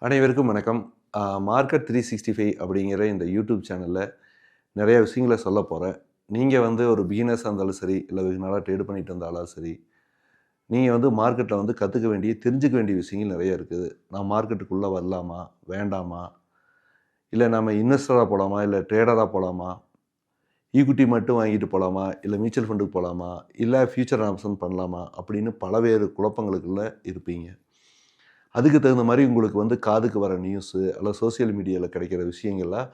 அனைவருக்கும் வணக்கம். மார்க்கெட் 365 அப்படிங்கிற இந்த யூடியூப் சேனலில் நிறைய விஷயங்களை சொல்ல போகிறேன். நீங்கள் ஒரு பிகினர்ஸாக இருந்தாலும் சரி, இல்லை வெகு நாளாக ட்ரேட் பண்ணிட்டு இருந்தாலும் சரி, நீங்கள் மார்க்கெட்டில் கற்றுக்க வேண்டிய, தெரிஞ்சுக்க வேண்டிய விஷயங்கள் நிறைய இருக்குது. நான் மார்க்கெட்டுக்குள்ளே வரலாமா, வேண்டாமா, இல்லை நம்ம இன்வெஸ்டராக போகலாமா, இல்லை ட்ரேடராக போகலாமா, ஈக்விட்டி மட்டும் வாங்கிட்டு போகலாமா, இல்லை மியூச்சுவல் ஃபண்டுக்கு போகலாமா, இல்லை ஃபியூச்சர் ஆப்ஷன் பண்ணலாமா அப்படின்னு பலவேறு குழப்பங்களுக்குள்ளே இருப்பீங்க. அதுக்கு தகுந்த மாதிரி உங்களுக்கு காதுக்கு வர நியூஸு அல்லது சோசியல் மீடியாவில் கிடைக்கிற விஷயங்கள்லாம்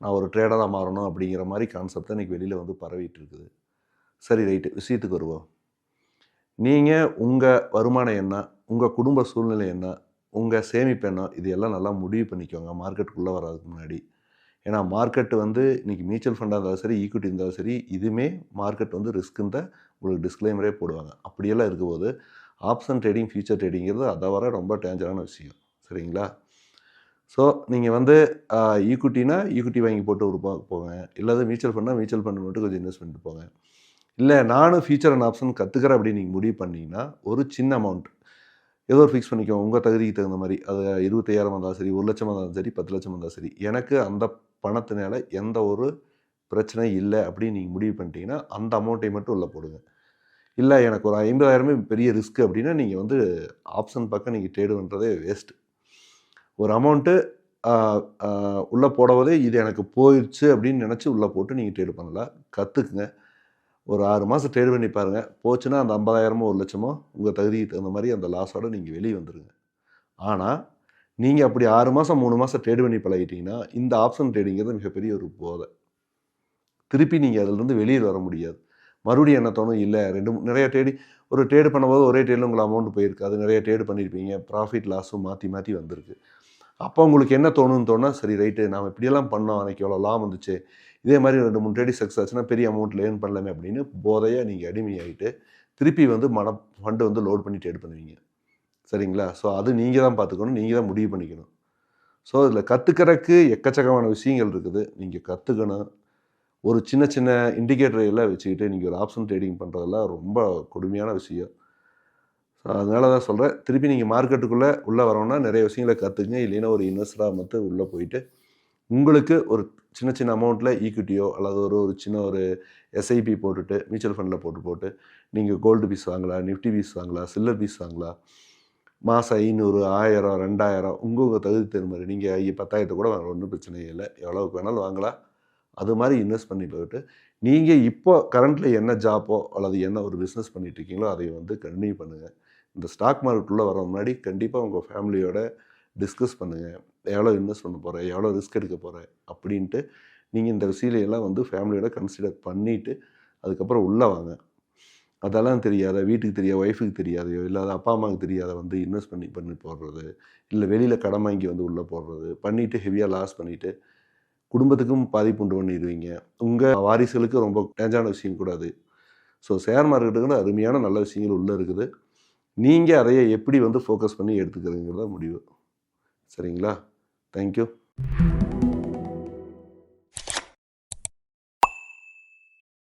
நான் ஒரு ட்ரேடராக மாறணும் அப்படிங்கிற மாதிரி கான்செப்ட் இன்றைக்கி வெளியில் பரவிட்டு இருக்குது. சரி, ரைட்டு, விஷயத்துக்கு வருவோம். நீங்கள் உங்கள் வருமானம் என்ன, உங்கள் குடும்ப சூழ்நிலை என்ன, உங்கள் சேமிப்பு என்ன, இது எல்லாம் நல்லா முடிவு பண்ணிக்கோங்க மார்க்கெட்டுக்குள்ளே வர்றதுக்கு முன்னாடி. ஏன்னா மார்க்கெட்டு இன்றைக்கி மியூச்சுவல் ஃபண்டாக இருந்தாலும் சரி, ஈக்விட்டி இருந்தாலும் சரி, இதுவுமே மார்க்கெட் ரிஸ்க்குன்னு தான் உங்களுக்கு டிஸ்க்ளைமரே போடுவாங்க. அப்படியெல்லாம் இருக்கும்போது ஆப்ஷன் ட்ரேடிங், ஃபியூச்சர் ட்ரேடிங்கிறது அதை வர ரொம்ப டேஞ்சரான விஷயம். சரிங்களா? ஸோ நீங்கள் ஈக்விட்டினா ஈக்விட்டி வாங்கி போட்டு ஒரு போங்க, இல்லாத மியூச்சுவல் ஃபண்டாக மியூச்சுவல் ஃபண்ட் மட்டும் கொஞ்சம் இன்வெஸ்ட் பண்ணிட்டு போங்க. இல்லை நானும் ஃபியூச்சர் அண்ட் ஆப்ஷன் கற்றுக்கிறேன் அப்படின்னு நீங்கள் முடிவு பண்ணிங்கன்னா ஒரு சின்ன அமௌண்ட் ஏதோ ஒரு ஃபிக்ஸ் பண்ணிக்கோங்க உங்கள் தகுதிக்கு தகுந்த மாதிரி. அது 25,000 இருந்தாலும் சரி, 1,00,000 இருந்தாலும் சரி, 10,00,000 இருந்தாலும் சரி, எனக்கு அந்த பணத்தினால எந்த ஒரு பிரச்சனையும் இல்லை அப்படின்னு நீங்கள் முடிவு பண்ணிட்டீங்கன்னா அந்த அமௌண்ட்டை மட்டும் உள்ளே போடுங்க. இல்லை எனக்கு ஒரு 50,000 பெரிய ரிஸ்க் அப்படின்னா நீங்கள் ஆப்ஷன் பக்கம் நீங்கள் ட்ரேடு பண்ணுறதே வேஸ்ட்டு. ஒரு அமௌண்ட்டு உள்ளே போடவே இது எனக்கு போயிடுச்சு அப்படின்னு நினச்சி உள்ளே போட்டு நீங்கள் ட்ரேடு பண்ணலாம். கற்றுக்குங்க. ஒரு 6 மாதம் ட்ரேட் பண்ணி பாருங்கள். போச்சுன்னா அந்த 50,000மோ 1,00,000மோ உங்கள் தகுதிக்கு தகுந்த மாதிரி அந்த லாஸோடு நீங்கள் வெளியே வந்துடுங்க. ஆனால் நீங்கள் அப்படி 6 மாதம் 3 மாதம் ட்ரேட் பண்ணி பழகிட்டீங்கன்னா இந்த ஆப்ஷன் ட்ரேடிங்கிறது மிகப்பெரிய ஒரு போதை. திருப்பி நீங்கள் அதிலிருந்து வெளியில் வர முடியாது. மறுபடியும் என்ன தோணும், இல்லை நிறைய ஒரு ட்ரேடு பண்ணும்போது ஒரே ட்ரேடில் உங்களுக்கு அமௌண்ட் போயிருக்கு, அது நிறைய ட்ரேடு பண்ணியிருப்பீங்க, ப்ராஃபிட் லாஸும் மாற்றி மாற்றி வந்திருக்கு. அப்போ உங்களுக்கு என்ன தோணுன்னா, சரி ரைட்டு, நாம் இப்படியெல்லாம் பண்ணோம், அன்றைக்கி எவ்வளோ லாபம் வந்துச்சு, இதே மாதிரி 2-3 ட்ரேடி சக்ஸஸ் ஆச்சுன்னா பெரிய அமௌண்ட்டில் ஏர்ன் பண்ணலாமே அப்படின்னு போதையாக நீங்கள் அடிமையாகிட்டு திருப்பி ஃபண்டு லோட் பண்ணி ட்ரேட் பண்ணுவீங்க. சரிங்களா? ஸோ அது நீங்கள் தான் பார்த்துக்கணும், நீங்கள் தான் முடிவு பண்ணிக்கணும். ஸோ இதில் கற்றுக்கிறதுக்கு எக்கச்சக்கமான விஷயங்கள் இருக்குது. நீங்கள் கற்றுக்கணும். ஒரு சின்ன சின்ன இண்டிகேட்டர் எல்லாம் வச்சுக்கிட்டு நீங்கள் ஒரு ஆப்ஷன் ட்ரேடிங் பண்ணுறதெல்லாம் ரொம்ப கொடுமையான விஷயம். ஸோ அதனால தான் சொல்கிறேன், திருப்பி நீங்கள் மார்க்கெட்டுக்குள்ளே உள்ளே வரோன்னா நிறைய விஷயங்களை கற்றுக்குங்க. இல்லைன்னா ஒரு இன்வெஸ்டராக மட்டும் உள்ளே போயிட்டு உங்களுக்கு ஒரு சின்ன சின்ன அமௌண்ட்டில் ஈக்விட்டியோ அல்லது ஒரு சின்ன ஒரு எஸ்ஐபி போட்டுட்டு மியூச்சுவல் ஃபண்டில் போட்டு நீங்கள் கோல்டு பீஸ் வாங்கலாம், நிஃப்டி பீஸ் வாங்கலாம், சில்லர் பீஸ் வாங்கலாம். மாதம் 500, 1000, 2000 உங்கள் தகுதி தகுந்த மாதிரி நீங்கள் 10,000 கூட வாங்கலாம், ஒன்றும் பிரச்சனை இல்லை. எவ்வளோக்கு வேணாலும் வாங்கலாம். அது மாதிரி இன்வெஸ்ட் பண்ணி போய்ட்டு நீங்கள் இப்போ கரண்ட்டில் என்ன ஜாப்போ அல்லது என்ன ஒரு பிஸ்னஸ் பண்ணிட்டு இருக்கீங்களோ அதை கண்டினியூ பண்ணுங்கள். இந்த ஸ்டாக் மார்க்கெட்டுள்ளே வர முன்னாடி கண்டிப்பாக உங்கள் ஃபேமிலியோட டிஸ்கஸ் பண்ணுங்கள். எவ்வளோ இன்வெஸ்ட் பண்ண போகிறேன், எவ்வளோ ரிஸ்க் எடுக்க போகிறேன் அப்படின்ட்டு நீங்கள் இந்த விஷயத்தையெல்லாம் ஃபேமிலியோட கன்சிடர் பண்ணிவிட்டு அதுக்கப்புறம் உள்ளே வாங்க. அதெல்லாம் தெரியாத, வீட்டுக்கு தெரியாத, ஒய்ஃபுக்கு தெரியாதையோ இல்லாத அப்பா அம்மாவுக்கு தெரியாத இன்வெஸ்ட் பண்ணி போடுறது, இல்லை வெளியில் கடன் வாங்கி உள்ளே போடுறது பண்ணிவிட்டு ஹெவியாக லாஸ் பண்ணிவிட்டு குடும்பத்துக்கும் பாதிப்பு உண்டு பண்ணிடுவீங்க. உங்கள் வாரிசுகளுக்கு ரொம்ப டேஞ்சான விஷயம் கூடாது. ஸோ ஷேர் மார்க்கெட்டுக்குன்னு அருமையான நல்ல விஷயங்கள் உள்ளே இருக்குது. நீங்கள் அதையை எப்படி ஃபோக்கஸ் பண்ணி எடுத்துக்கிறதுங்கிறத முடிவு. சரிங்களா? தேங்க்யூ.